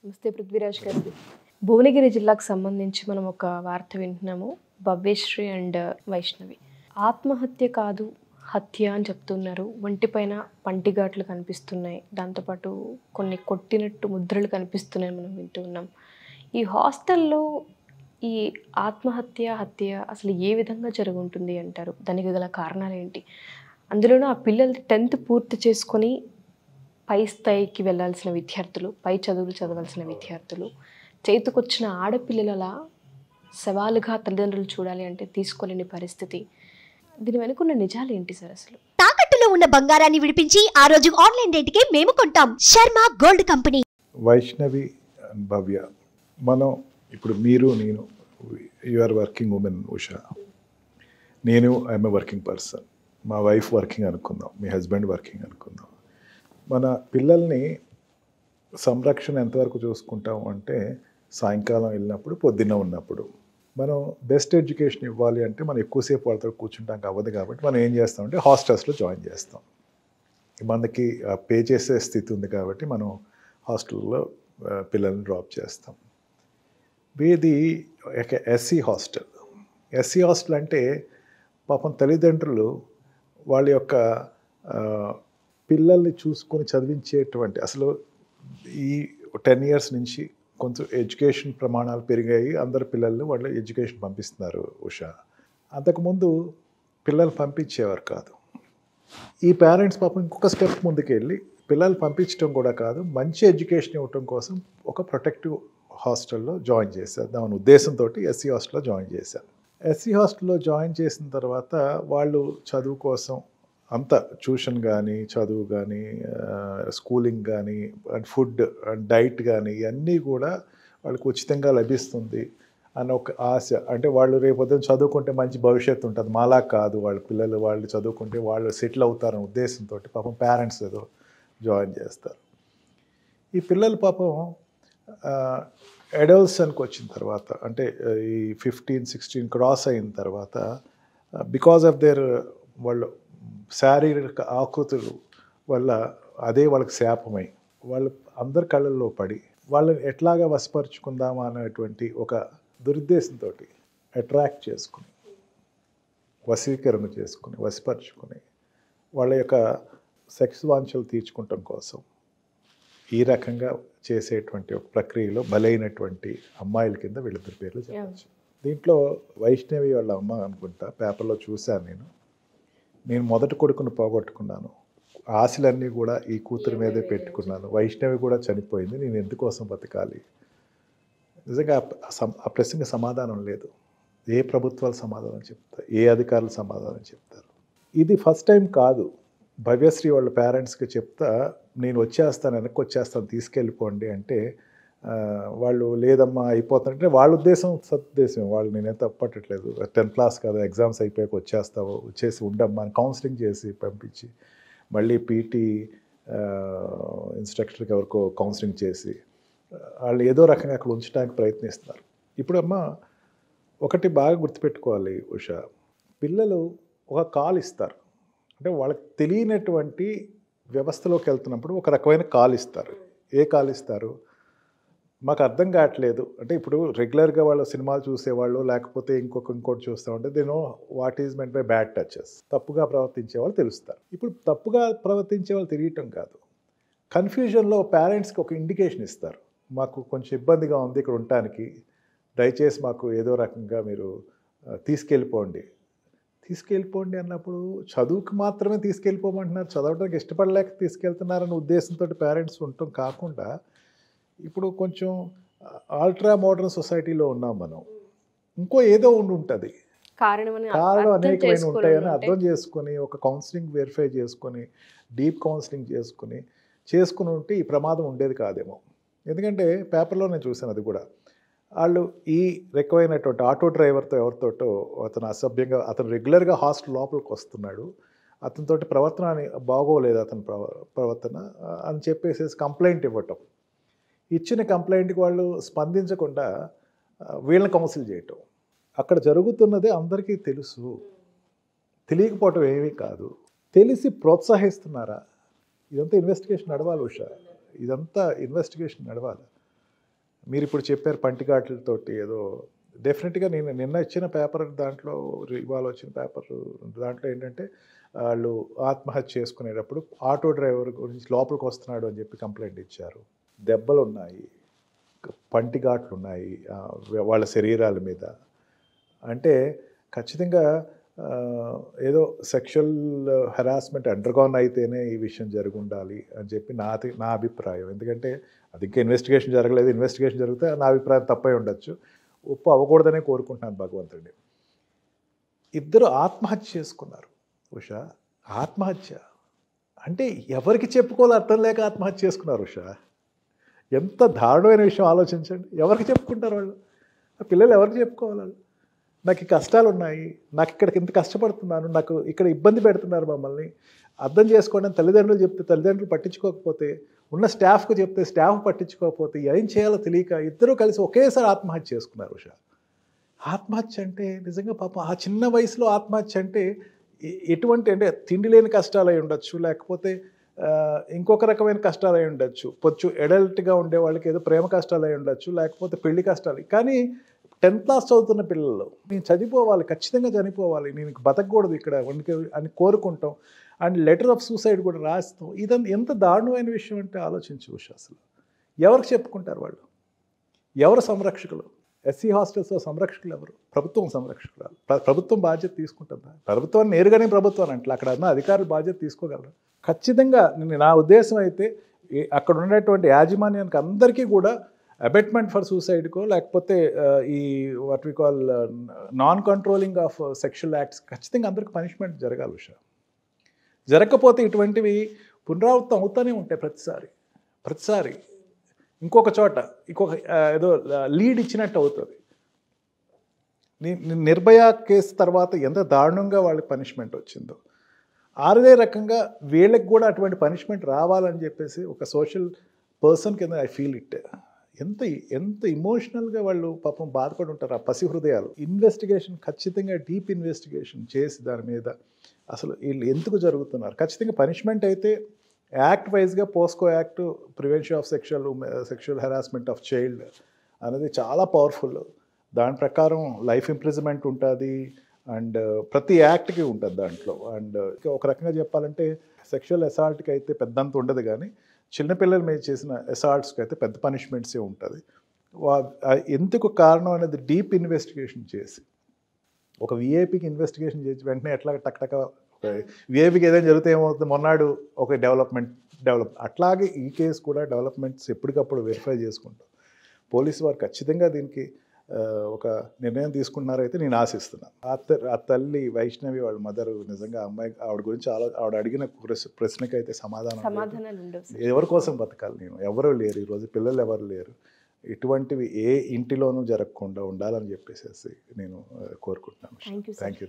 నమస్తే పృథ్వీరాజ్ గారు. భువనగిరి జిల్లాకు సంబంధించి మనం ఒక వార్త వింటున్నాము. భవ్యశ్రీ అండ్ వైష్ణవి ఆత్మహత్య కాదు హత్య అని చెప్తున్నారు. ఒంటిపైన పంటిఘాట్లు కనిపిస్తున్నాయి, దాంతోపాటు కొన్ని కొట్టినట్టు ముద్రలు కనిపిస్తున్నాయి, మనం వింటూ ఉన్నాం. ఈ హాస్టల్లో ఈ హత్య అసలు ఏ విధంగా జరుగుంటుంది అంటారు? దానికి గల కారణాలు ఏంటి? అందులోనూ ఆ పిల్లలు 10th పూర్తి చేసుకొని పై స్థాయికి వెళ్ళాల్సిన విద్యార్థులు, పై చదువులు చదవాల్సిన విద్యార్థులు, చేతికొచ్చిన ఆడపిల్లలలా సవాలుగా తల్లిదండ్రులు చూడాలి అంటే తీసుకోలేని పరిస్థితి. దీని వెనుకున్న నిజాలు ఏంటి సార్? అసలు తాకట్టులో ఉన్న బంగారాన్ని విడిపించి ఆ రోజు ఆన్లైన్ రేటుకే మేము కొంటాం. Sharma gold company. Vaishnavi and Bhavya, మనం ఇప్పుడు మీరు నేను you are working women Usha, నేను ఐఎమ్ ఏ వర్కింగ్ పర్సన్, మా వైఫ్ వర్కింగ్ అనుకుందాం, మీ హస్బెండ్ వర్కింగ్ అనుకుందాం. మన పిల్లల్ని సంరక్షణ ఎంతవరకు చూసుకుంటాం అంటే సాయంకాలం వెళ్ళినప్పుడు, పొద్దున్న ఉన్నప్పుడు. మనం బెస్ట్ ఎడ్యుకేషన్ ఇవ్వాలి అంటే మనం ఎక్కువసేపు వాళ్ళతో కూర్చుంటాం అవ్వదు. కాబట్టి మనం ఏం చేస్తామంటే హాస్టల్స్లో జాయిన్ చేస్తాం. మనకి పే చేసే స్థితి ఉంది కాబట్టి మనం హాస్టల్లో పిల్లల్ని డ్రాప్ చేస్తాం. ఇది ఒక ఎస్సీ హాస్టల్. ఎస్సీ హాస్టల్ అంటే పాపం తల్లిదండ్రులు వాళ్ళ యొక్క పిల్లల్ని చూసుకొని చదివించేటువంటి, అసలు ఈ 10 years నుంచి కొంచెం ఎడ్యుకేషన్ ప్రమాణాలు పెరిగాయి. అందరు పిల్లల్ని వాళ్ళు ఎడ్యుకేషన్ పంపిస్తున్నారు ఉషా. అంతకుముందు పిల్లలు పంపించేవారు కాదు. ఈ పేరెంట్స్ పాపం ఇంకొక స్టెప్ ముందుకు వెళ్ళి పిల్లలు పంపించడం కూడా కాదు, మంచి ఎడ్యుకేషన్ ఇవ్వటం కోసం ఒక ప్రొటెక్టివ్ హాస్టల్లో జాయిన్ చేశారు. దాని ఉద్దేశంతో ఎస్సీ హాస్టల్లో జాయిన్ చేశారు. ఎస్సీ హాస్టల్లో జాయిన్ చేసిన తర్వాత వాళ్ళు చదువు కోసం అంత ట్యూషన్ కానీ, చదువు కానీ, స్కూలింగ్ కానీ, ఫుడ్ అండ్ డైట్ కానీ ఇవన్నీ కూడా వాళ్ళకి ఉచితంగా లభిస్తుంది అన్న ఒక ఆశ. అంటే వాళ్ళు రేపొద్దున చదువుకుంటే మంచి భవిష్యత్తు ఉంటుంది, మాలా కాదు, వాళ్ళ పిల్లలు వాళ్ళు చదువుకుంటే వాళ్ళు సెటిల్ అవుతారనే ఉద్దేశంతో పాపం పేరెంట్స్ ఏదో జాయిన్ చేస్తారు. ఈ పిల్లలు పాపం అడల్ట్సన్కి వచ్చిన తర్వాత, అంటే ఈ 15-16 క్రాస్ అయిన తర్వాత, బికాజ్ ఆఫ్ దేర్ వాళ్ళు శారీరక ఆకృతులు వల్ల అదే వాళ్ళకి శాపమై వాళ్ళు అందరి కళ్ళల్లో పడి వాళ్ళని ఎట్లాగా వశపరుచుకుందామా అనేటువంటి ఒక దురుద్దేశంతో అట్రాక్ట్ చేసుకుని, వశీకరణ చేసుకుని, వశపరుచుకుని వాళ్ళ యొక్క సెక్స్ వాంఛలు తీర్చుకోవటం కోసం ఈ రకంగా చేసేటువంటి ఒక ప్రక్రియలో బలైనటువంటి అమ్మాయిల కింద వీళ్ళిద్దరి పేర్లు చెప్పచ్చు. దీంట్లో వైష్ణవి వాళ్ళ అమ్మ అనుకుంటా, పేపర్లో చూశాను నేను మొదటి కొడుకును పోగొట్టుకున్నాను, ఆశలన్నీ కూడా ఈ కూతురు మీదే పెట్టుకున్నాను, వైష్ణవి కూడా చనిపోయింది, నేను ఎందుకోసం బతకాలి. నిజంగా ఆ ప్రశ్నకి సమాధానం లేదు. ఏ ప్రభుత్వాలు సమాధానం చెప్తారు, ఏ అధికారులు సమాధానం చెప్తారు? ఇది ఫస్ట్ టైం కాదు. భవ్యశ్రీ వాళ్ళ పేరెంట్స్కి చెప్తా, నేను వచ్చేస్తాను, వెనక్కి వచ్చేస్తాను, తీసుకెళ్ళిపోండి అంటే వాళ్ళు లేదమ్మా అయిపోతానంటే వాళ్ళ ఉద్దేశం సదుద్దేశం. వాళ్ళు నేనేం తప్పట్టట్లేదు, 10th class కాదు, ఎగ్జామ్స్ అయిపోయాక వచ్చేస్తావు, వచ్చేసి ఉండమ్మా అని కౌన్సిలింగ్ చేసి పంపించి, మళ్ళీ పీటీ ఇన్స్ట్రక్టర్కి ఎవరికో కౌన్సిలింగ్ చేసి వాళ్ళు ఏదో రకంగా అక్కడ ఉంచడానికి ప్రయత్నిస్తున్నారు. ఇప్పుడు అమ్మ ఒకటి బాగా గుర్తుపెట్టుకోవాలి ఉషా, పిల్లలు ఒక కాల్ ఇస్తారు, అంటే వాళ్ళకి తెలియనటువంటి వ్యవస్థలోకి వెళ్తున్నప్పుడు ఒక రకమైన కాల్ ఇస్తారు. ఏ కాల్ ఇస్తారు మాకు అర్థం కావట్లేదు అంటే, ఇప్పుడు రెగ్యులర్గా వాళ్ళు సినిమాలు చూసేవాళ్ళు లేకపోతే ఇంకోటి చూస్తూ ఉంటే they know what is meant by bad touches. తప్పుగా ప్రవర్తించే వాళ్ళు తెలుస్తారు. ఇప్పుడు తప్పుగా ప్రవర్తించే వాళ్ళు తెలియటం కాదు, కన్ఫ్యూజన్లో పేరెంట్స్కి ఒక ఇండికేషన్ ఇస్తారు, మాకు కొంచెం ఇబ్బందిగా ఉంది ఇక్కడ ఉండటానికి, దయచేసి మాకు ఏదో రకంగా మీరు తీసుకెళ్ళిపోండి అన్నప్పుడు చదువుకి మాత్రమే తీసుకెళ్ళిపోమంటున్నారు, చదవడానికి ఇష్టపడలేక తీసుకెళ్తున్నారన్న ఉద్దేశంతో పేరెంట్స్ ఉండటం కాకుండా, ఇప్పుడు కొంచెం అల్ట్రా మోడర్న్ సొసైటీలో ఉన్నాం మనం, ఇంకో ఏదో ఉంటుంది, కారణం అనేకమైన ఉంటాయని అర్థం చేసుకొని ఒక కౌన్సిలింగ్ వెరిఫై చేసుకొని డీప్ కౌన్సిలింగ్ చేసుకుని ఉంటే ఈ ప్రమాదం ఉండేది కాదేమో. ఎందుకంటే పేపర్లో నేను చూశాను అది కూడా, వాళ్ళు ఈ రకమైనటువంటి ఆటో డ్రైవర్తో ఎవరితోటో అతను అసభ్యంగా, అతను రెగ్యులర్గా హాస్టల్ లోపలికి వస్తున్నాడు, అతనితోటి ప్రవర్తన బాగోలేదు అతని ప్రవర్తన అని చెప్పేసి కంప్లైంట్ ఇవ్వటం, ఇచ్చిన కంప్లైంట్కి వాళ్ళు స్పందించకుండా వీళ్ళని కౌన్సిల్ చేయటం, అక్కడ జరుగుతున్నదే అందరికీ తెలుసు, తెలియకపోవటం ఏమీ కాదు, తెలిసి ప్రోత్సహిస్తున్నారా? ఇదంతా ఇన్వెస్టిగేషన్ నడవాలి ఉషా, ఇదంతా ఇన్వెస్టిగేషన్ నడవాలి. మీరు ఇప్పుడు చెప్పారు పంటిఘాట్లతోటి ఏదో డెఫినెట్గా నేను నిన్న ఇచ్చిన పేపర్ దాంట్లో ఇవాళ వచ్చిన పేపర్ దాంట్లో ఏంటంటే వాళ్ళు ఆత్మహత్య చేసుకునేటప్పుడు ఆటో డ్రైవర్ గురించి లోపలికి వస్తున్నాడు అని చెప్పి కంప్లైంట్ ఇచ్చారు. దెబ్బలు ఉన్నాయి, పంటిఘాట్లు ఉన్నాయి వాళ్ళ శరీరాల మీద. అంటే ఖచ్చితంగా ఏదో సెక్షువల్ హెరాస్మెంట్ అండర్గాన్ అయితేనే ఈ విషయం జరిగి ఉండాలి అని చెప్పి నా అభిప్రాయం. ఎందుకంటే అది ఇంకా ఇన్వెస్టిగేషన్ జరగలేదు, ఇన్వెస్టిగేషన్ జరిగితే నా అభిప్రాయం తప్పై ఉండొచ్చు. ఉప్పు అవ్వకూడదనే కోరుకుంటున్నాను భగవంతుడిని. ఇద్దరు ఆత్మహత్య చేసుకున్నారు. ఉషా, ఆత్మహత్య అంటే ఎవరికి చెప్పుకోవాలో అర్థం లేక ఆత్మహత్య చేసుకున్నారు. ఉషా, ఎంత దారుణమైన విషయం ఆలోచించండి. ఎవరికి చెప్పుకుంటారు వాళ్ళు? ఆ పిల్లలు ఎవరికి చెప్పుకోవాలి? వాళ్ళు నాకు ఈ కష్టాలు ఉన్నాయి, నాకు ఇక్కడికి ఇంత కష్టపడుతున్నాను, నాకు ఇక్కడ ఇబ్బంది పెడుతున్నారు, మమ్మల్ని అర్థం చేసుకోవడం తల్లిదండ్రులు చెప్తే తల్లిదండ్రులు పట్టించుకోకపోతే, ఉన్న స్టాఫ్కు చెప్తే స్టాఫ్ పట్టించుకోకపోతే ఏం చేయాలో తెలియక ఇద్దరూ కలిసి ఒకేసారి ఆత్మహత్య చేసుకున్నారు. ఉషా, ఆత్మహత్య అంటే నిజంగా పాపం ఆ చిన్న వయసులో ఆత్మహత్య అంటే ఎటువంటి అంటే తిండి లేని కష్టాలు అయి ఉండొచ్చు, లేకపోతే ఇంకొక రకమైన కష్టాలు అయి ఉండొచ్చు, కొంచెం ఎడల్ట్గా ఉండే వాళ్ళకి ఏదో ప్రేమ కష్టాలు అయి ఉండొచ్చు, లేకపోతే పెళ్లి కష్టాలు. కానీ 10th క్లాస్ చదువుతున్న పిల్లలు నేను చనిపోవాలి, ఖచ్చితంగా చనిపోవాలి, నేను బతకూడదు ఇక్కడ అని కోరుకుంటాం. అండ్ లెటర్ ఆఫ్ సూసైడ్ కూడా రాస్తాం. ఇదంతా ఎంత దారుణమైన విషయం అంటే ఆలోచించు. అసలు ఎవరికి చెప్పుకుంటారు వాళ్ళు? ఎవరు సంరక్షకులు? ఎస్సీ హాస్టల్స్లో సంరక్షకులు ఎవరు? ప్రభుత్వం సంరక్షకురాలు. ప్రభుత్వం బాధ్యత తీసుకుంటుందా? ప్రభుత్వాన్ని నేరుగానే ప్రభుత్వాన్ని అంటే అక్కడ ఉన్న అధికారులు బాధ్యత తీసుకోగలరు. ఖచ్చితంగా నా ఉద్దేశం అయితే అక్కడ ఉన్నటువంటి యాజమాన్యానికి అందరికీ కూడా అబెట్మెంట్ ఫర్ సూసైడ్కో లేకపోతే ఈ what we call non controlling of sexual acts ఖచ్చితంగా అందరికి పనిష్మెంట్ జరగాలి. ఉషా, జరగకపోతే ఇటువంటివి పునరావృతం అవుతూనే ఉంటాయి ప్రతిసారి ఇంకొక చోట ఇంకొక ఏదో లీడ్ ఇచ్చినట్టు అవుతుంది. నిర్భయ కేసు తర్వాత ఎంత దారుణంగా వాళ్ళకి పనిష్మెంట్ వచ్చిందో అదే రకంగా వీళ్ళకి కూడా అటువంటి పనిష్మెంట్ రావాలని చెప్పేసి ఒక సోషల్ పర్సన్ కింద ఐ ఫీల్ ఇట్. ఎంత ఇమోషనల్గా వాళ్ళు పాపం బాధపడి ఉంటారు ఆ పసి హృదయాలు. ఇన్వెస్టిగేషన్ ఖచ్చితంగా డీప్ ఇన్వెస్టిగేషన్ చేసి దాని మీద అసలు వీళ్ళు ఎందుకు జరుగుతున్నారు ఖచ్చితంగా పనిష్మెంట్ అయితే యాక్ట్ వైజ్గా POCSO act prevention of sexual harassment of child అనేది చాలా పవర్ఫుల్. దాని ప్రకారం లైఫ్ ఇంప్రిజన్మెంట్ ఉంటుంది అండ్ ప్రతి యాక్ట్కి ఉంటుంది దాంట్లో. అండ్ ఒక రకంగా చెప్పాలంటే సెక్షువల్ అసాల్ట్కి అయితే పెద్దంత ఉండదు, కానీ చిన్నపిల్లల మీద చేసిన అసాల్ట్స్కి అయితే పెద్ద పనిష్మెంట్సే ఉంటుంది. ఎందుకు కారణం అనేది డీప్ ఇన్వెస్టిగేషన్ చేసి ఒక విఐపికి ఇన్వెస్టిగేషన్ చేసి వెంటనే ఎట్లా టక్టక విఐపికి ఏదైనా జరిగితే ఏమవుతుంది మొన్నాడు ఒక డెవలప్ అట్లాగే ఈ కేసు కూడా డెవలప్మెంట్స్ ఎప్పటికప్పుడు వెరిఫై చేసుకుంటాం. పోలీసు వారు ఖచ్చితంగా దీనికి ఒక నిర్ణయం తీసుకుంటున్నారైతే నేను ఆశిస్తున్నాను. ఆ తల్లి వైష్ణవి వాళ్ళ మదర్ నిజంగా ఆవిడ గురించి ఆవిడ అడిగిన ప్రశ్నకైతే సమాధానం ఎవరి కోసం బతకాలి నేను? ఎవరు లేరు ఈరోజు, పిల్లలు ఎవరు లేరు. ఇటువంటివి ఏ ఇంటిలోనూ జరగకుండా ఉండాలని చెప్పేసి నేను కోరుకుంటున్నాను. Thank you.